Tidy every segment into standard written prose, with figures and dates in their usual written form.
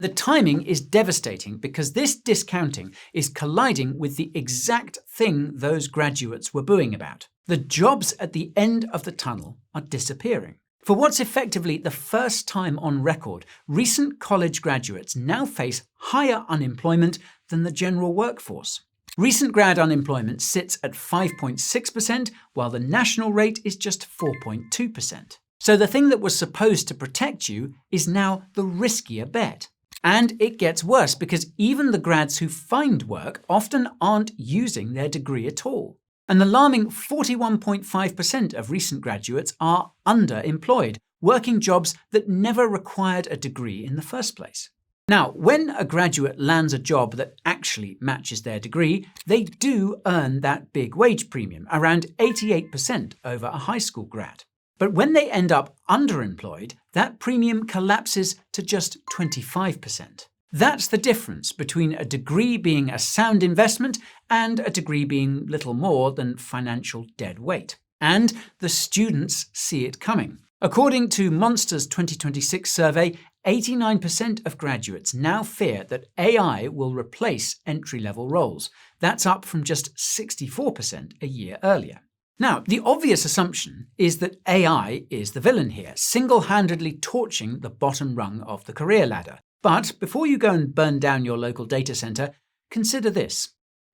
The timing is devastating because this discounting is colliding with the exact thing those graduates were booing about. The jobs at the end of the tunnel are disappearing. For what's effectively the first time on record, recent college graduates now face higher unemployment than the general workforce. Recent grad unemployment sits at 5.6%, while the national rate is just 4.2%. So the thing that was supposed to protect you is now the riskier bet. And it gets worse because even the grads who find work often aren't using their degree at all. An alarming 41.5% of recent graduates are underemployed, working jobs that never required a degree in the first place. Now, when a graduate lands a job that actually matches their degree, they do earn that big wage premium, around 88% over a high school grad. But when they end up underemployed, that premium collapses to just 25%. That's the difference between a degree being a sound investment and a degree being little more than financial dead weight. And the students see it coming. According to Monster's 2026 survey, 89% of graduates now fear that AI will replace entry-level roles. That's up from just 64% a year earlier. Now, the obvious assumption is that AI is the villain here, single-handedly torching the bottom rung of the career ladder. But before you go and burn down your local data center, consider this.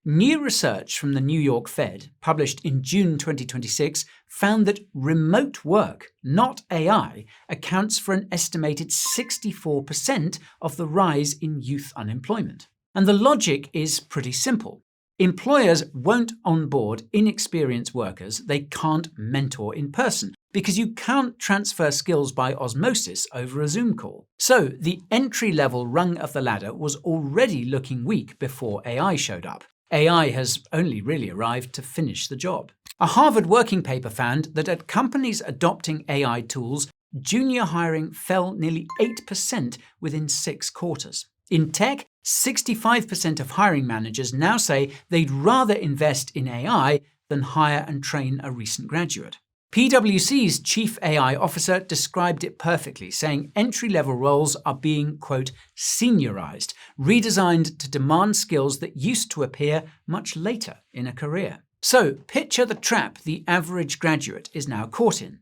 New research from the New York Fed, published in June 2026, found that remote work, not AI, accounts for an estimated 64% of the rise in youth unemployment. And the logic is pretty simple. Employers won't onboard inexperienced workers they can't mentor in person, because you can't transfer skills by osmosis over a Zoom call. So the entry-level rung of the ladder was already looking weak before AI showed up. AI has only really arrived to finish the job. A Harvard working paper found that at companies adopting AI tools, junior hiring fell nearly 8% within 6 quarters. In tech, 65% of hiring managers now say they'd rather invest in AI than hire and train a recent graduate. PwC's chief AI officer described it perfectly, saying entry-level roles are being, quote, seniorized, redesigned to demand skills that used to appear much later in a career. So picture the trap the average graduate is now caught in.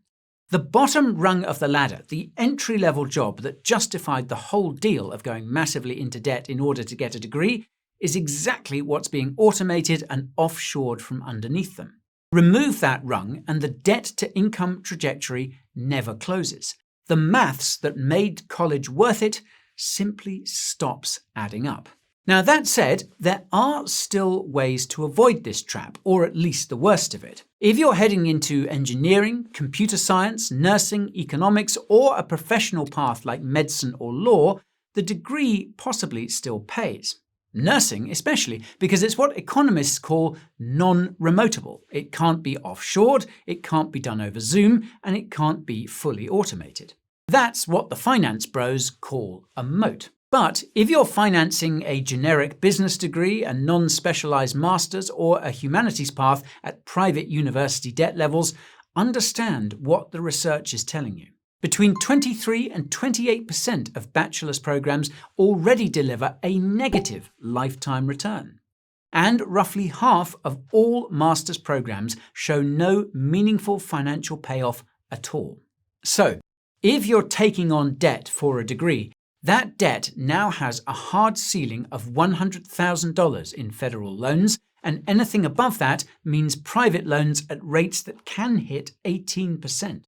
The bottom rung of the ladder, the entry-level job that justified the whole deal of going massively into debt in order to get a degree, is exactly what's being automated and offshored from underneath them. Remove that rung and the debt-to-income trajectory never closes. The maths that made college worth it simply stops adding up. Now that said, there are still ways to avoid this trap, or at least the worst of it. If you're heading into engineering, computer science, nursing, economics, or a professional path like medicine or law, the degree possibly still pays. Nursing especially, because it's what economists call non-remotable. It can't be offshored, it can't be done over Zoom, and it can't be fully automated. That's what the finance bros call a moat. But if you're financing a generic business degree, a non-specialized master's, or a humanities path at private university debt levels, understand what the research is telling you. Between 23 and 28% of bachelor's programs already deliver a negative lifetime return. And roughly half of all master's programs show no meaningful financial payoff at all. So, if you're taking on debt for a degree, that debt now has a hard ceiling of $100,000 in federal loans, and anything above that means private loans at rates that can hit 18%.